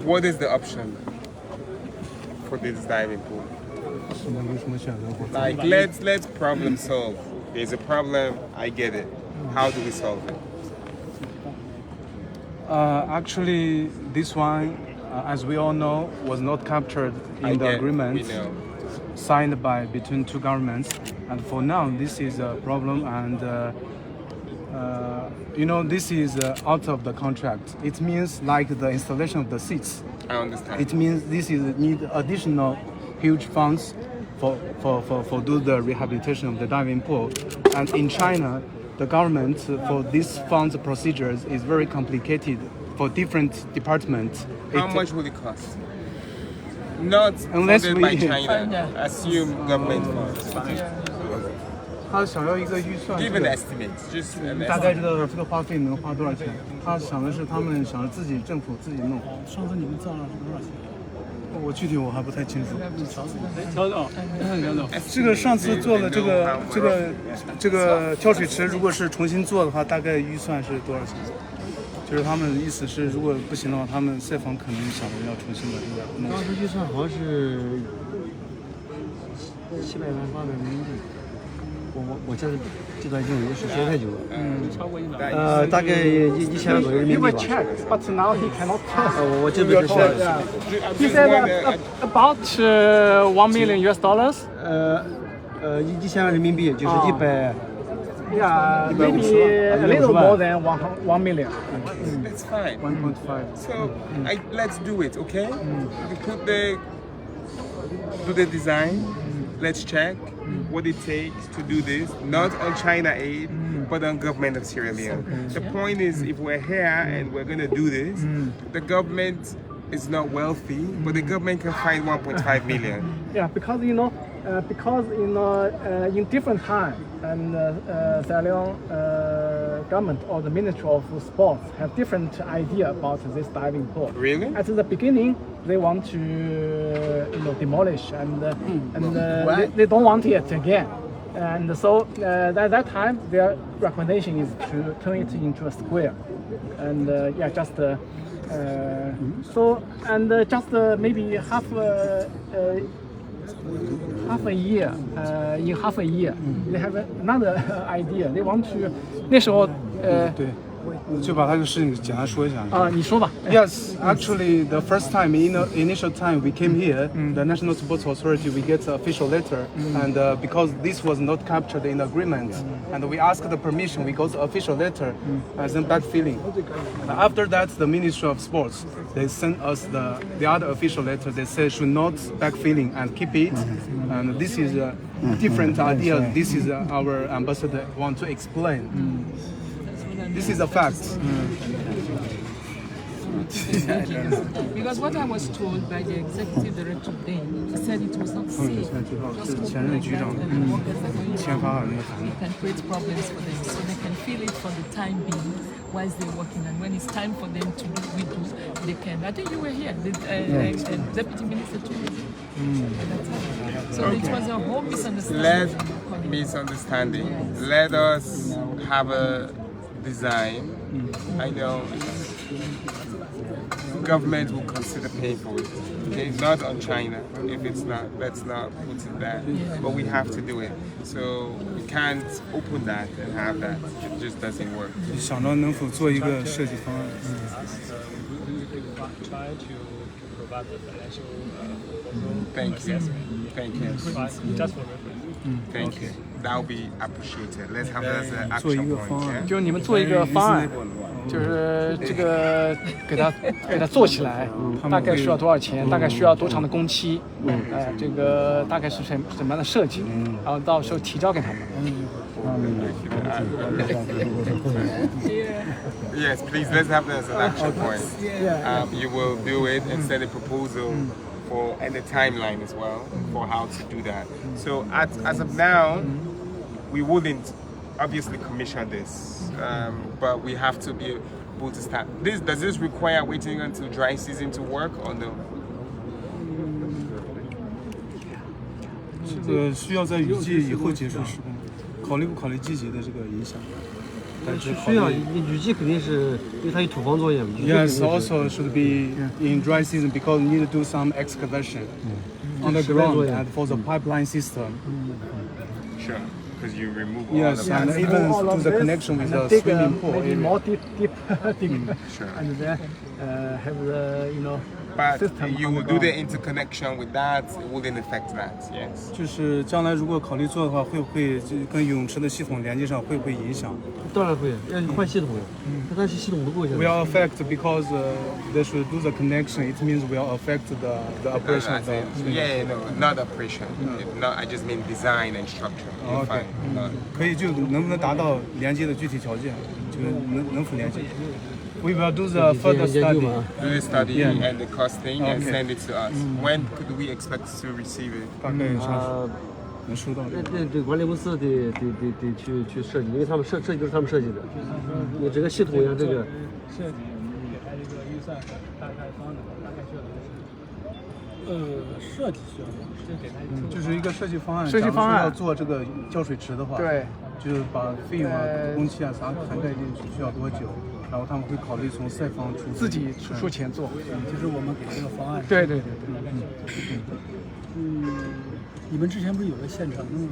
What is the option for this diving pool? Like, let's problem solve. There's a problem, I get it. How do we solve it? Actually, this one, as we all know, was not captured in the agreement signed between two governments. And for now, this is a problem, and this is out of the contract. It means like the installation of the seats. I understand. It means this is need additional huge funds for do the rehabilitation of the diving pool. And in China, the government for this funds procedures is very complicated for different departments. How much will it cost? Not Unless funded we by China. Assume government funds. 他想要一个预算 Give an estimate. Just an 大概 estimate. 这个花费能花多少钱？他想的是他们想着自己政府自己弄。上次你们账了是多少钱？我具体我还不太清楚。调整，这个上次做的这个跳水池，如果是重新做的话，大概预算是多少钱？就是他们意思是，如果不行的话，他们赛方可能想着要重新把这个弄。当时预算好像是700万800人民币。我这段经历是学太久了。超过100。大概1000万左右人民币吧。 But now he cannot tell. 我这边是。He said about $1 million US dollars. 1000万人民币就是100。Yeah, maybe a little more than 1 million. It's fine. 1.5. So let's do it, okay? We do the design. Let's check what it takes to do this, not on China aid, but on government of Sierra Leone. The point is, if we're here and we're going to do this, the government is not wealthy, but the government can find 1.5 million. Yeah, because in different time, and Sierra Leone government or the Ministry of Sports have different idea about this diving pool. Really? At the beginning, they want to demolish and they don't want it again. And so at that time, their recommendation is to turn it into a square. And just maybe half a year, in half a year, they have another idea. They want to. 那时候对。就把他的事情简单说一下。你说吧。Yes, actually, the first time in the initial time we came here, the National Sports Authority we get an official letter, and because this was not captured in the agreement, and we asked the permission, we got the official letter as a backfilling. After that, the Ministry of Sports they sent us the other official letter. They said should not backfilling and keep it, and this is a different idea. This is our ambassador want to explain. This is a fact. Because what I was told by the executive director then, he said it was not safe. Just open like that, and the workers are going to, it can create problems for them. So they can feel it for the time being whilst they're working, and when it's time for them to redo, they can. I think you were here, the deputy minister told you. So it was a whole misunderstanding. Let us have a design. I know government will consider paying for it. Okay, not on China. If it's not, let's not put it there. But we have to do it. So we can't open that and have that. It just doesn't work. 想到能否做一个设计方案。 Try to provide the financial Thank you. Thank you. Just for reference. Thank you. That will be appreciated. Let's have that as an action point. 就是你们做一个方案，就是这个给它做起来，大概需要多少钱？大概需要多长的工期？这个大概是什么样的设计？然后到时候提交给他们。Yes, please. Let's have that as an action point. You will do it and send a proposal and a timeline as well for how to do that. So as of now, we wouldn't obviously commission this, but we have to be able to start. Does this require waiting until dry season to work or no? 这个需要在雨季以后结束施工，考虑不考虑季节的这个影响？需要雨季肯定是因为它有土方作业嘛。Yes, also should be in dry season because we need to do some excavation on the ground and for the pipeline system. Sure, because you remove all yes, the and even to the connection with the swimming pool. Maybe more deep. Sure. And then have the But system. you will do the interconnection with that, it wouldn't affect that, yes. 就是将来如果考虑做的话，会不会就跟游泳池的系统连接上，会不会影响？当然会，要换系统呀。但是系统不够现在。Will affect because they should do the connection. It means will affect the operation of the. Yeah, no, not operation. Not, I just mean design and structure. You're fine. 可以就能不能达到连接的具体条件，就是能否连接？We will do the further study. Do the study and the costing and send it to us. When could we expect to receive it? 大概能收到。对，管理公司得去设计，因为他们设计都是他们设计的。你这个系统呀，这个设计，还有这个预算大概方案大概需要多少？设计需要多少？就给他就是一个设计方案。设计方案要做这个浇水池的话，对，就是把费用啊、工期啊啥涵盖进去，需要多久？然后他们会考虑从赛方出自己出钱做，就是我们给这个方案。对。你们之前不是有个现成的吗？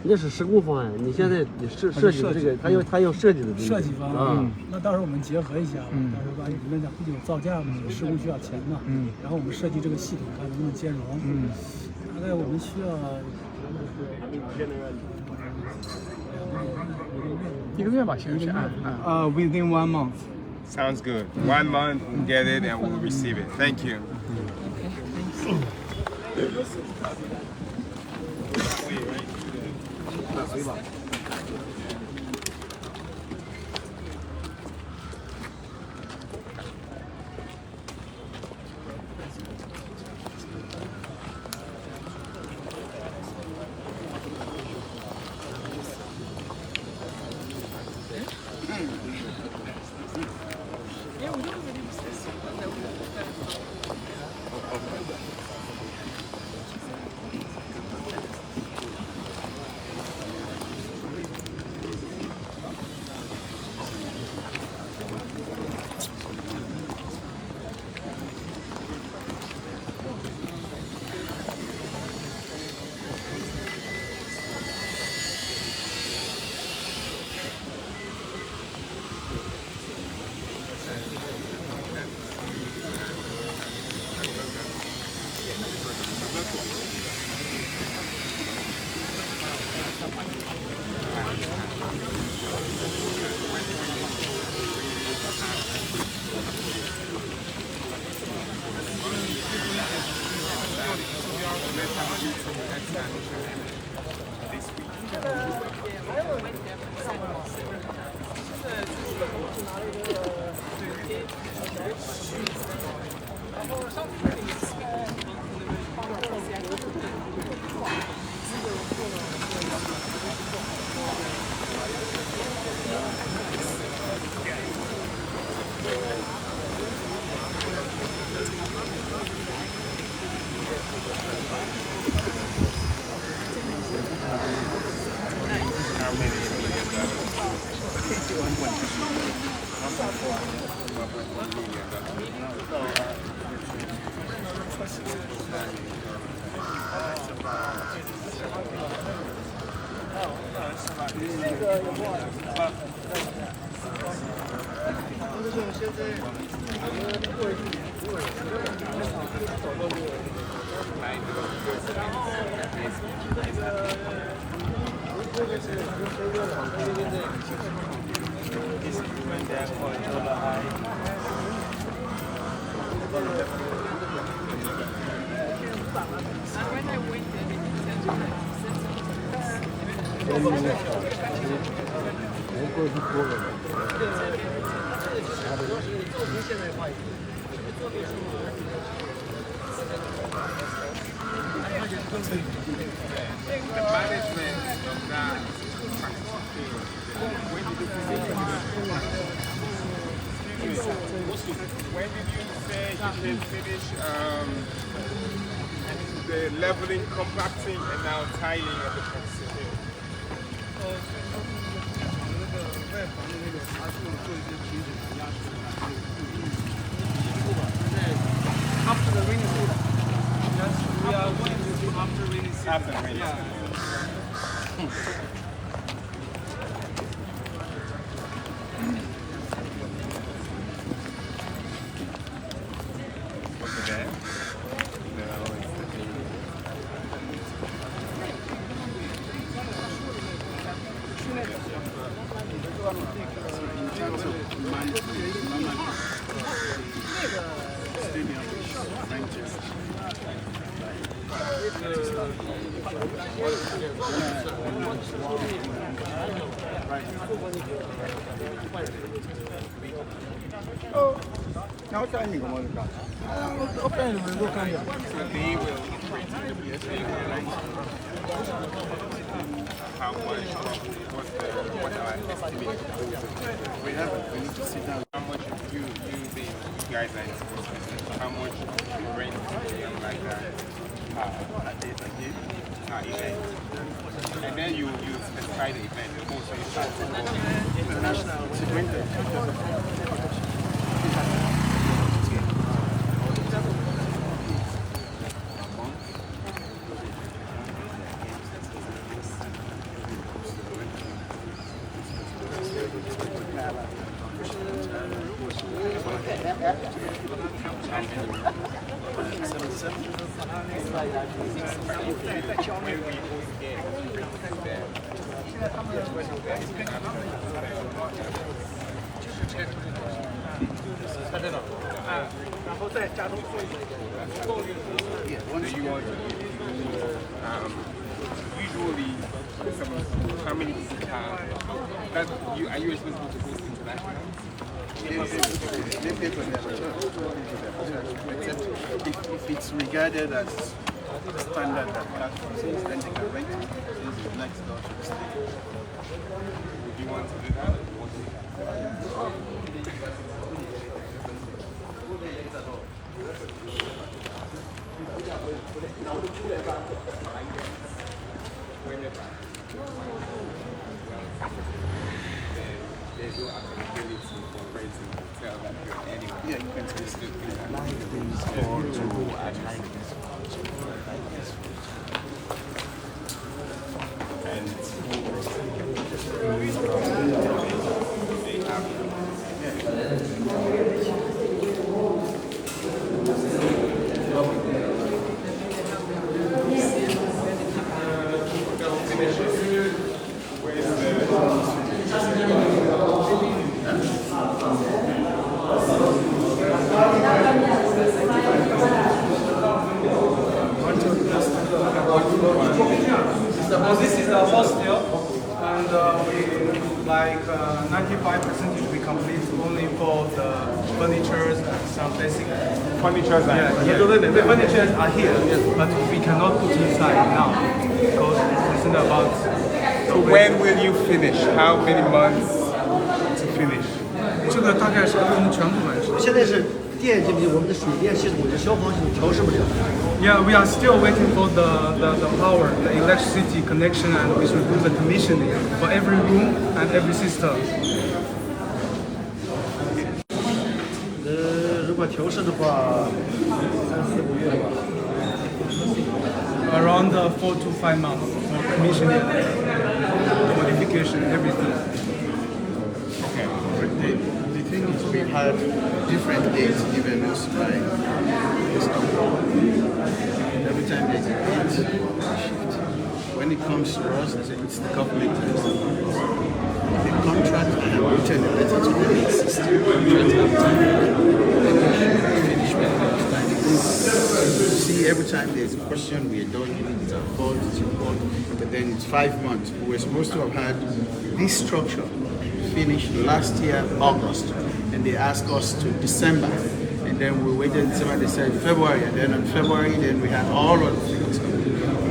那是施工方案，你现在你设计的这个，他要设计的设计方案。那到时候我们结合一下，到时候把你们讲，毕竟有造价嘛，施工需要钱嘛。然后我们设计这个系统，看能不能兼容。大概我们需要1个月吧，先是按。Within 1 month. Sounds good. 1 month, we'll get it and we'll receive it. Thank you. When did you say you should finish the leveling, compacting, and now tiling of the concrete? After the rainy season. Yes, we are going to do after rainy season. After rainy season. Now what time you come on the car? How much? What our estimate? We haven't. We need to sit down. How much you guys are in sports business? How much rent and like that? Event. And then you specify the event. Also, you start International. It's a winter. Usually, how many people have? Are you responsible to host international? They pay for their except if it's regarded as standard that platforms is, then they can rent it. This is next door to the state. Would you want to do that? There's no accountability for renting hotel that you're anyway. Yeah, you can say it's like this or to I like this. This is the hostel, and like 95% will be complete only for the furnitures and some basic. Furnitures are the furnitures are here, but we cannot put inside now because it's about. So when will you finish? How many months to finish? 这个大概是全部完成。现在是电这边我们的水电系统、消防系统调试不了。Yeah, we are still waiting for the power, the electricity connection, and we should do the commissioning for every room and every system. 如果调试的话，3-4个月吧。Around 4 to 5 months for commissioning, modification, everything. Okay. The thing is we had different dates given us by this company. Every time there's a date shift. When it comes to us, it's the government that is the contract. I have written a letter to the system. See, every time there's a question, we are done. It's a fault, it's your fault. But then it's 5 months. We were supposed to have had this structure finished last year, August. And they asked us to December. And then we waited in December, they said February. And then in February, then we had all of the things.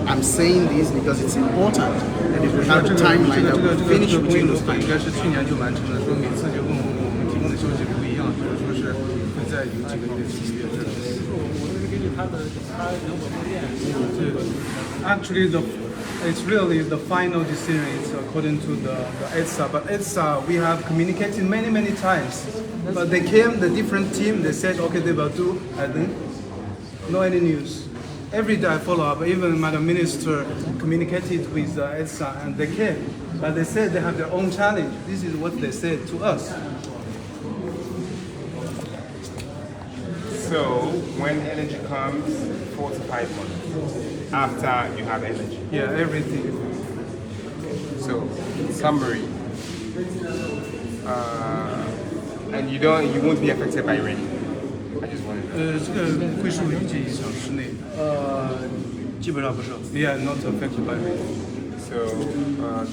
I'm saying this because it's important. And if we have a timeline that we finish between those times. 应该是去年就完成了，说每次就跟我们提供的休息不一样，就是说是会在有几个月、几个月之内。Actually, it's really the final decision is according to the EDSA. But EDSA, we have communicated many times. But they came, the different team, they said, okay, they will do, and then no any news. Every day I follow up, even Madam Minister communicated with EDSA and they came. But they said they have their own challenge. This is what they said to us. So when energy comes, 4 to 5 months after you have energy. Yeah, everything. So, summary. And you won't be affected by rain. I just wanted to. 这个会受雨季影响室内。基本上不受。Yeah, not affected by it. So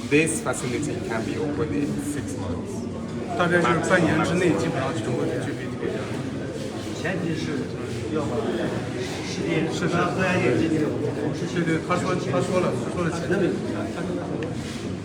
this facility can be opened in 6 months. 大概是半年之内，基本上全部都具备条件。前提是要把世界是和安眼镜这种对，他说了前提。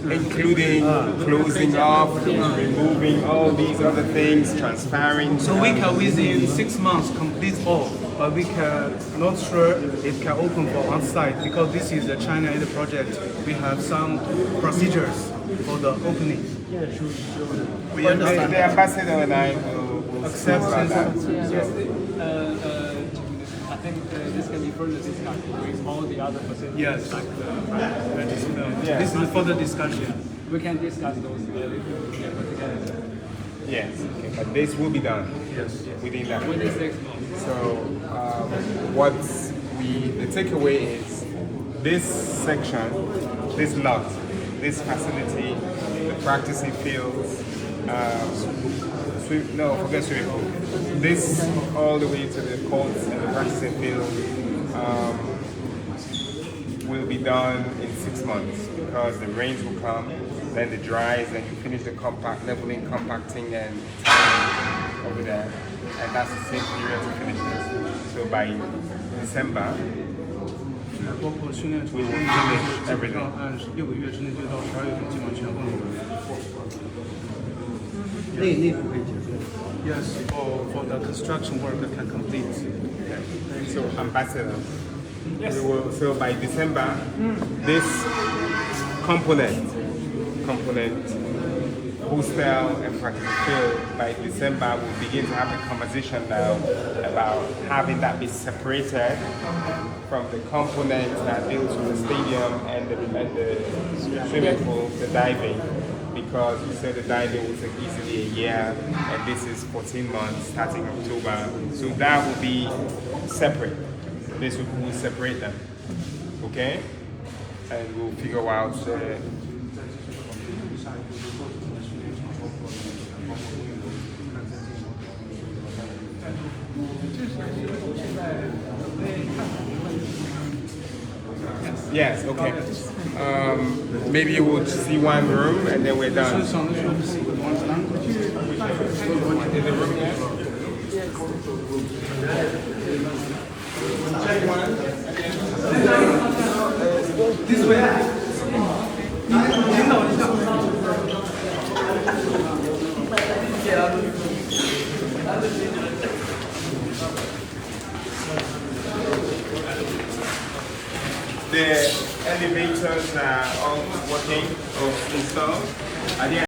Including closing off, removing all these other things, transferring. So we can within 6 months complete all, but we can not sure it can open for on site because this is a China Aid project. We have some procedures for the opening. We understand. The ambassador and I will accept that. I think this can be further discussed with all the other facilities. Yes. Like This is further discussion. we can discuss those together. Yes, okay, but this will be done. Yes. Within that. Within 6 months. So the takeaway is this section, this lot, this facility, the practicing fields, forget swimming pool. This all the way to the courts and the practicing field will be done in 6 months because the rains will come, then the dries, then you finish the leveling, compacting, and tiling over there, and that's the same period to finish this. So by December, we will finish everything. 按6个月之内就到12月份基本全部能完。内部可以结束。Yes, for the construction work that can complete. Okay. So ambassador, so by December, this component, hostel and practice field, by December we'll begin to have a conversation now about having that be separated from the components that deals with the stadium and the swimming pool, the diving. Because we said the diving will take easily a year, and this is 14 months starting October. So that will be separate. This will separate them, okay? And we'll figure out Yes, okay. Maybe we'll see one room and then we're done. Is the room here? This way. The elevators are all working or installed.